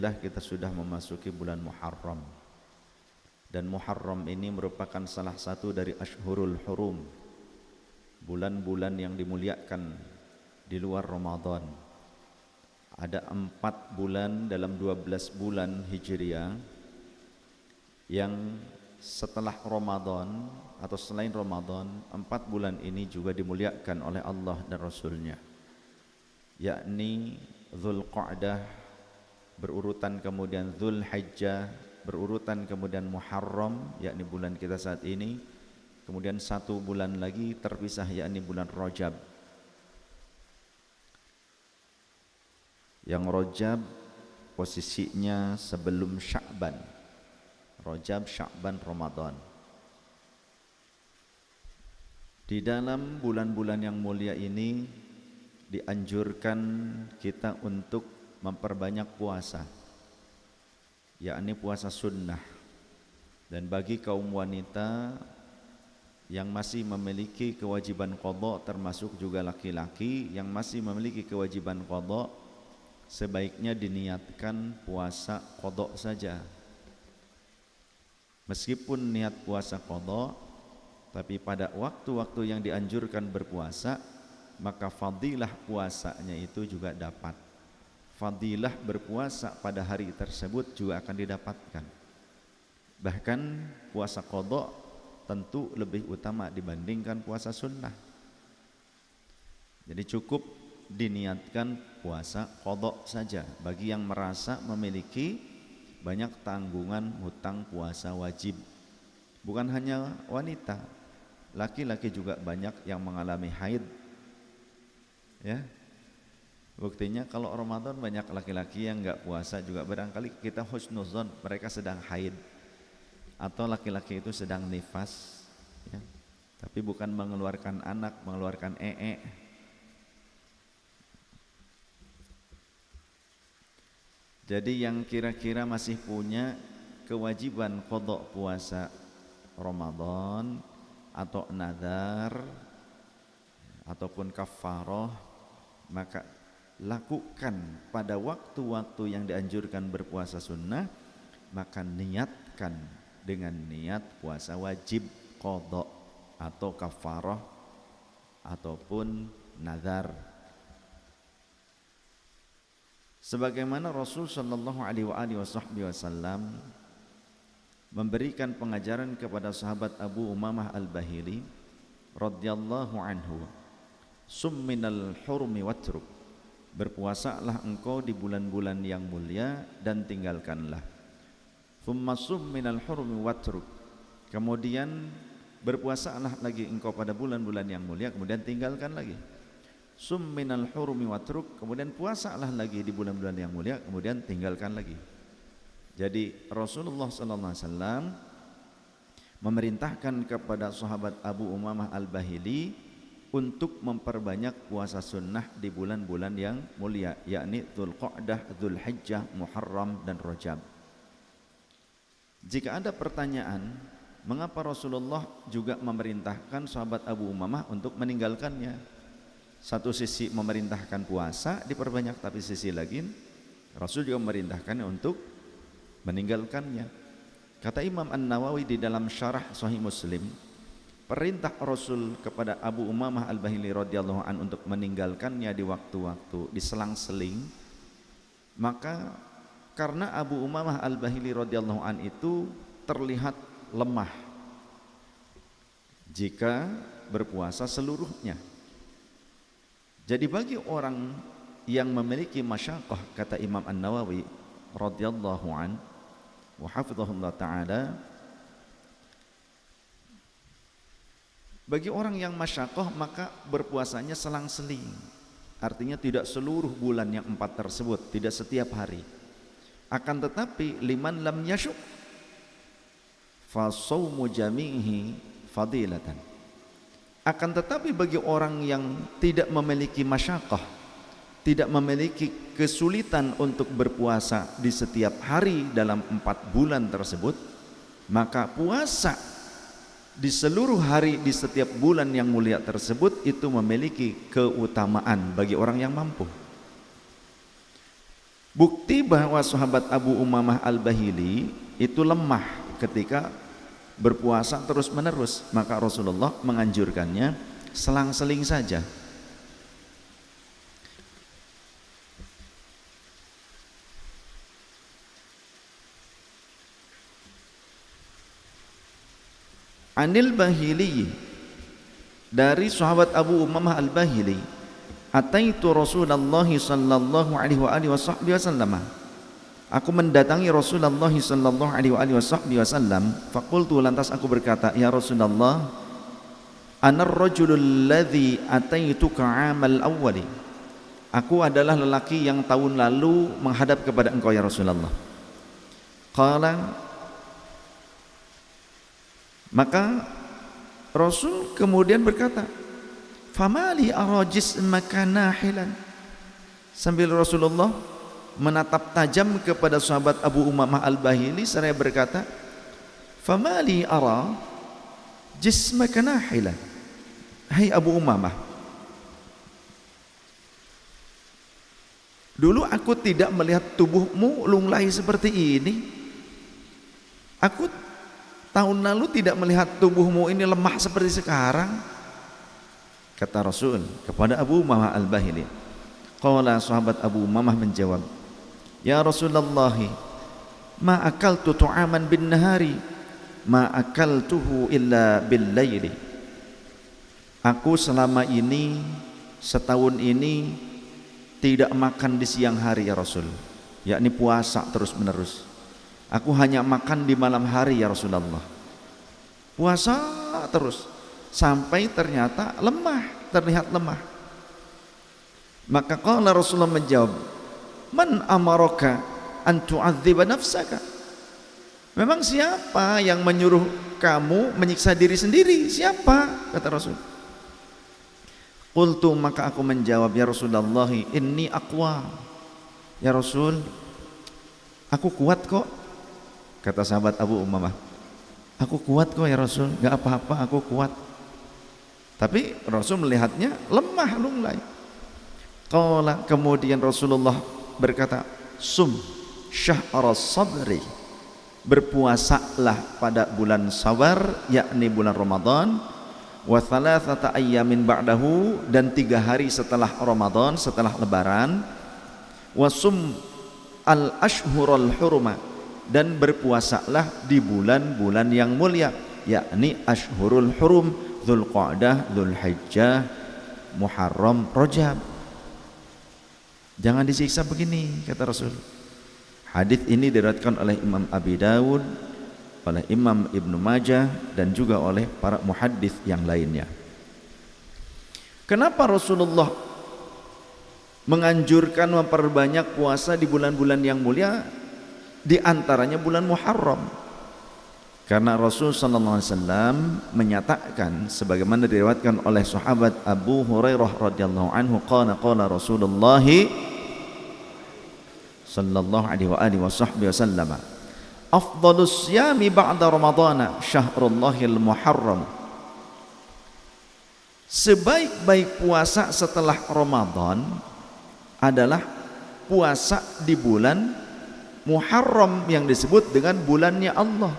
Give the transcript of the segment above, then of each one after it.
Kita sudah memasuki bulan Muharram, dan Muharram ini merupakan salah satu dari Ashhurul Hurum, bulan-bulan yang dimuliakan di luar Ramadan. Ada 4 bulan dalam 12 bulan Hijriah yang setelah Ramadan atau selain Ramadan, 4 bulan ini juga dimuliakan oleh Allah dan Rasulnya, yakni Dzulqa'dah berurutan, kemudian Dzulhijjah berurutan, kemudian Muharram yakni bulan kita saat ini, kemudian 1 bulan lagi terpisah yakni bulan Rajab. Yang Rajab posisinya sebelum Sya'ban. Rajab, Sya'ban, Ramadan. Di dalam bulan-bulan yang mulia ini dianjurkan kita untuk memperbanyak puasa, yakni puasa sunnah. Dan bagi kaum wanita yang masih memiliki kewajiban qadha, termasuk juga laki-laki yang masih memiliki kewajiban qadha, sebaiknya diniatkan puasa qadha saja. Meskipun niat puasa qadha, tapi pada waktu-waktu yang dianjurkan berpuasa, maka fadilah puasanya itu juga dapat. Fadilah berpuasa pada hari tersebut juga akan didapatkan. Bahkan puasa qadha tentu lebih utama dibandingkan puasa sunnah. Jadi cukup diniatkan puasa qadha saja bagi yang merasa memiliki banyak tanggungan hutang puasa wajib. Bukan hanya wanita, laki-laki juga banyak yang mengalami haid. Ya. Buktinya kalau Ramadan banyak laki-laki yang enggak puasa juga, barangkali kita husnuzon mereka sedang haid atau laki-laki itu sedang nifas, ya. Tapi bukan mengeluarkan anak, mengeluarkan Jadi yang kira-kira masih punya kewajiban qadha puasa Ramadan atau nazar ataupun kafarah, maka lakukan pada waktu-waktu yang dianjurkan berpuasa sunnah, maka niatkan dengan niat puasa wajib qadha atau kafarah ataupun nazar. Sebagaimana Rasul sallallahu alaihi wasallam memberikan pengajaran kepada sahabat Abu Umamah Al-Bahili radhiyallahu anhu, summinal hurmi watruk, berpuasalah engkau di bulan-bulan yang mulia dan tinggalkanlah. Thumma sum minal hurmi watruk, kemudian berpuasalah lagi engkau pada bulan-bulan yang mulia, kemudian tinggalkan lagi. Sum minal hurmi watruk, kemudian puasalah lagi di bulan-bulan yang mulia, kemudian tinggalkan lagi. Jadi Rasulullah sallallahu alaihi wasallam memerintahkan kepada sahabat Abu Umamah Al-Bahili untuk memperbanyak puasa sunnah di bulan-bulan yang mulia, yakni Dzulqa'dah, Dzulhijjah, Muharram dan Rajab. Jika ada pertanyaan, mengapa Rasulullah juga memerintahkan sahabat Abu Umamah untuk meninggalkannya? Satu sisi memerintahkan puasa diperbanyak, tapi sisi lagi Rasul juga memerintahkannya untuk meninggalkannya. Kata Imam An-Nawawi di dalam syarah Sahih Muslim, perintah Rasul kepada Abu Umamah Al-Bahili radhiyallahu an untuk meninggalkannya di waktu-waktu diselang-seling, maka karena Abu Umamah Al-Bahili radhiyallahu an itu terlihat lemah jika berpuasa seluruhnya. Jadi bagi orang yang memiliki masyaqqah, kata Imam An-Nawawi radhiyallahu an wa hafizahullah taala, bagi orang yang masyaqqah maka berpuasanya selang-seling. Artinya tidak seluruh bulan yang 4 tersebut, tidak setiap hari. Akan tetapi liman lam yasyuk fa shaumu jamihi fadilatan. Akan tetapi bagi orang yang tidak memiliki masyaqqah, tidak memiliki kesulitan untuk berpuasa di setiap hari dalam 4 bulan tersebut, maka puasa di seluruh hari di setiap bulan yang mulia tersebut itu memiliki keutamaan bagi orang yang mampu. Bukti bahwa sahabat Abu Umamah Al-Bahili itu lemah ketika berpuasa terus menerus, maka Rasulullah menganjurkannya selang-seling saja. Anil Bahili, dari sahabat Abu Umamah Al-Bahili, ataitu Rasulullah sallallahu alaihi wasallam, aku mendatangi Rasulullah sallallahu alaihi wasallam, faqultu, lantas aku berkata, ya Rasulullah, anar rajulul ladzi ataituka amal awwali, aku adalah lelaki yang tahun lalu menghadap kepada engkau ya Rasulullah. Qala, maka Rasul kemudian berkata, famali arajis makanahilan, sambil Rasulullah menatap tajam kepada sahabat Abu Umamah Al-Bahili seraya berkata, famali ara jismaka nahilan, hai Abu Umamah, dulu aku tidak melihat tubuhmu lunglai seperti ini. Aku tahun lalu tidak melihat tubuhmu ini lemah seperti sekarang. Kata Rasul kepada Abu Umamah Al-Bahili. Qala, sahabat Abu Umamah menjawab, ya Rasulullah, ma akaltu tu'aman bin nahari ma akaltuhu illa bil laili. Aku selama ini, setahun ini tidak makan di siang hari ya Rasul, yakni puasa terus menerus. Aku hanya makan di malam hari ya Rasulullah. Puasa terus sampai ternyata lemah, terlihat lemah. Maka qala Rasulullah menjawab, man amaraka an tu'adziba nafsaka, memang siapa yang menyuruh kamu menyiksa diri sendiri? Siapa? Kata Rasul. Qultu, maka aku menjawab, ya Rasulullah, inni aqwa, ya Rasul, aku kuat kok. Kata sahabat Abu Umamah, aku kuat kok ya Rasul, gak apa-apa, aku kuat. Tapi Rasul melihatnya lemah, lunglai. Qala, kemudian Rasulullah berkata, sum syahra sabri, berpuasalah pada bulan Sabar, yakni bulan Ramadan, wa thalathata ayyamin ba'dahu, dan 3 hari setelah Ramadan, setelah lebaran, wa sum al ashhurul hurma, dan berpuasalah di bulan-bulan yang mulia, yakni ashhurul hurum, Dzulqa'dah, Dzulhijjah, Muharram, Rajab. Jangan disiksa begini, kata Rasul. Hadis ini diriwayatkan oleh Imam Abi Dawud, oleh Imam Ibnu Majah, dan juga oleh para muhaddits yang lainnya. Kenapa Rasulullah menganjurkan memperbanyak puasa di bulan-bulan yang mulia, di antaranya bulan Muharram? Karena Rasul sallallahu alaihi wasallam menyatakan, sebagaimana diriwayatkan oleh sahabat Abu Hurairah radhiyallahu anhu, qala Rasulullah sallallahu alaihi wasallam, afdhalus siyami ba'da ramadhana syahrullahil muharram, sebaik-baik puasa setelah Ramadan adalah puasa di bulan Muharram yang disebut dengan bulannya Allah.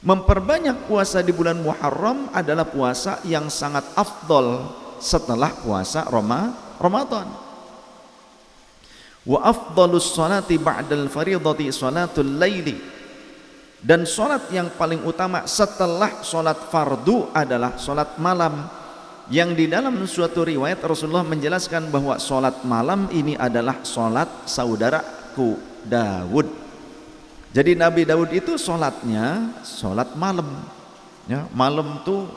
Memperbanyak puasa di bulan Muharram adalah puasa yang sangat afdol setelah puasa Ramadan. Wa afdalus salati ba'dal fardhati salatul laili, dan salat yang paling utama setelah salat fardu adalah salat malam, yang di dalam suatu riwayat Rasulullah menjelaskan bahwa salat malam ini adalah salat saudaraku Daud. Jadi Nabi Daud itu salatnya salat malam, ya, malam itu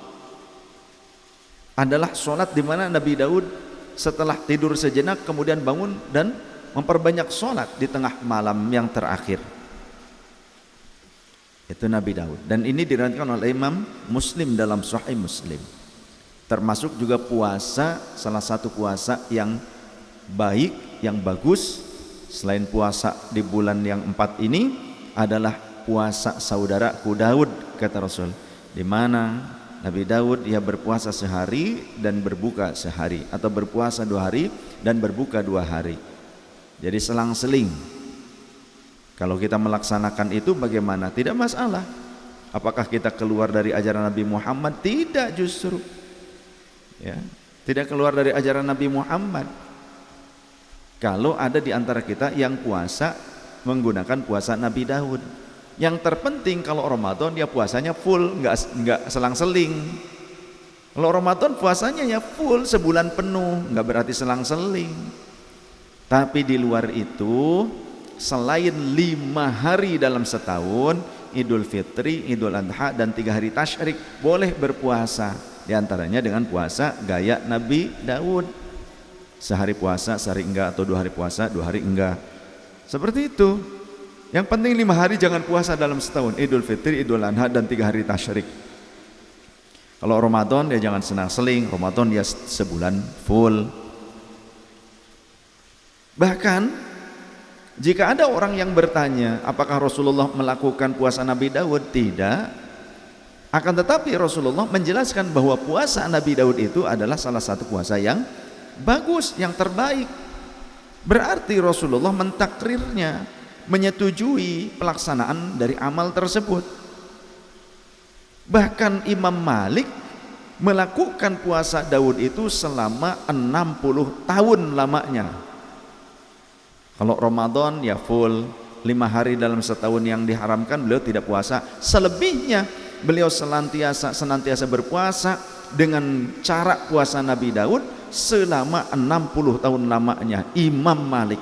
adalah salat di mana Nabi Daud setelah tidur sejenak kemudian bangun dan memperbanyak salat di tengah malam yang terakhir. Itu Nabi Daud, dan ini diriwayatkan oleh Imam Muslim dalam Sahih Muslim. Termasuk juga puasa, salah satu puasa yang baik, yang bagus selain puasa di bulan yang 4 ini adalah puasa saudaraku Daud, kata Rasul, di mana Nabi Daud ia berpuasa sehari dan berbuka sehari, atau berpuasa 2 hari dan berbuka 2 hari. Jadi selang-seling. Kalau kita melaksanakan itu bagaimana? Tidak masalah. Apakah kita keluar dari ajaran Nabi Muhammad? Tidak, justru. Ya, tidak keluar dari ajaran Nabi Muhammad. Kalau ada di antara kita yang puasa menggunakan puasa Nabi Daud. Yang terpenting kalau Ramadan dia puasanya full, nggak selang-seling. Kalau Ramadan puasanya ya full sebulan penuh, nggak berarti selang-seling. Tapi di luar itu, selain 5 hari dalam setahun, Idul Fitri, Idul Adha, dan 3 hari tasyrik, boleh berpuasa. Di antaranya dengan puasa gaya Nabi Daud. Sehari puasa, sehari enggak, atau 2 hari puasa, 2 hari enggak. Seperti itu. Yang penting 5 hari jangan puasa dalam setahun. Idul Fitri, Idul Adha, dan 3 hari tasyrik. Kalau Ramadan dia jangan senang-seling. Ramadan dia sebulan full. Bahkan jika ada orang yang bertanya apakah Rasulullah melakukan puasa Nabi Daud, tidak. Akan tetapi Rasulullah menjelaskan bahwa puasa Nabi Daud itu adalah salah satu puasa yang bagus, yang terbaik. Berarti Rasulullah mentakrirnya, menyetujui pelaksanaan dari amal tersebut. Bahkan Imam Malik melakukan puasa Daud itu selama 60 tahun lamanya. Kalau Ramadan ya full 5 hari dalam setahun yang diharamkan beliau tidak puasa. Selebihnya beliau senantiasa berpuasa dengan cara puasa Nabi Daud selama 60 tahun lamanya. Imam Malik.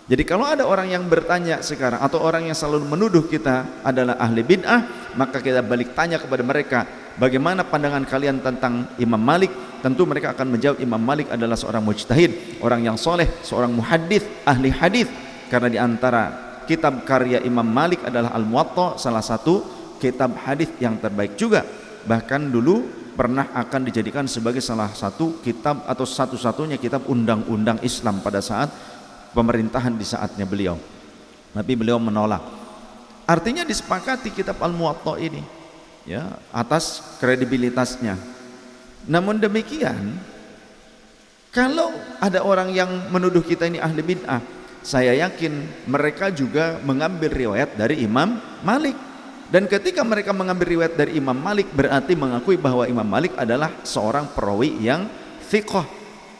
Jadi kalau ada orang yang bertanya sekarang atau orang yang selalu menuduh kita adalah ahli bid'ah, maka kita balik tanya kepada mereka, bagaimana pandangan kalian tentang Imam Malik? Tentu mereka akan menjawab Imam Malik adalah seorang mujtahid, orang yang soleh, seorang muhaddits, ahli hadis. Karena di antara kitab karya Imam Malik adalah Al-Muwatta, salah satu kitab hadis yang terbaik juga. Bahkan dulu pernah akan dijadikan sebagai salah satu kitab atau satu-satunya kitab undang-undang Islam pada saat pemerintahan di saatnya beliau. Tapi beliau menolak. Artinya disepakati kitab Al-Muwatta ini, ya, atas kredibilitasnya. Namun demikian, kalau ada orang yang menuduh kita ini ahli bid'ah, saya yakin mereka juga mengambil riwayat dari Imam Malik. Dan ketika mereka mengambil riwayat dari Imam Malik, berarti mengakui bahwa Imam Malik adalah seorang perawi yang thiqah.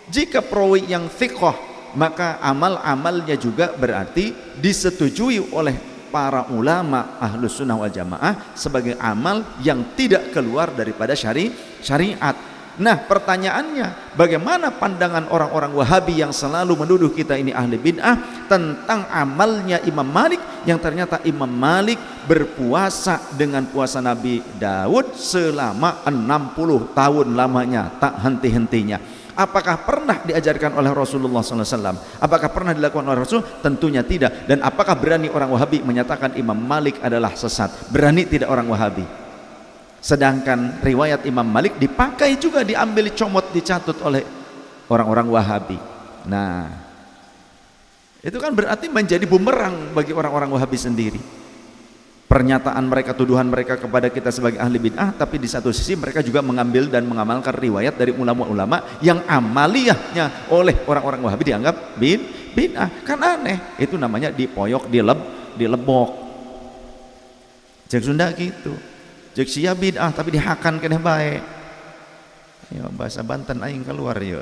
Jika perawi yang thiqah, maka amal-amalnya juga berarti disetujui oleh para ulama Ahlus Sunnah wal Jamaah sebagai amal yang tidak keluar daripada syariat. Nah, pertanyaannya, bagaimana pandangan orang-orang Wahabi yang selalu menuduh kita ini ahli bid'ah tentang amalnya Imam Malik, yang ternyata Imam Malik berpuasa dengan puasa Nabi Daud selama 60 tahun lamanya, tak henti-hentinya. Apakah pernah diajarkan oleh Rasulullah SAW? Apakah pernah dilakukan oleh Rasul? Tentunya tidak. Dan apakah berani orang Wahabi menyatakan Imam Malik adalah sesat? Berani tidak orang Wahabi? Sedangkan riwayat Imam Malik dipakai juga, diambil, comot, dicatut oleh orang-orang Wahabi. Nah, itu kan berarti menjadi bumerang bagi orang-orang Wahabi sendiri. Pernyataan mereka, tuduhan mereka kepada kita sebagai ahli bid'ah, tapi di satu sisi mereka juga mengambil dan mengamalkan riwayat dari ulama-ulama yang amaliyahnya oleh orang-orang Wahabi dianggap bid'ah. Kan aneh. Itu namanya dipoyok, dilebok. Cek Sunda gitu. Jek sia bid'ah tapi dihakan kena baik. Ya, bahasa Banten aing keluar ya.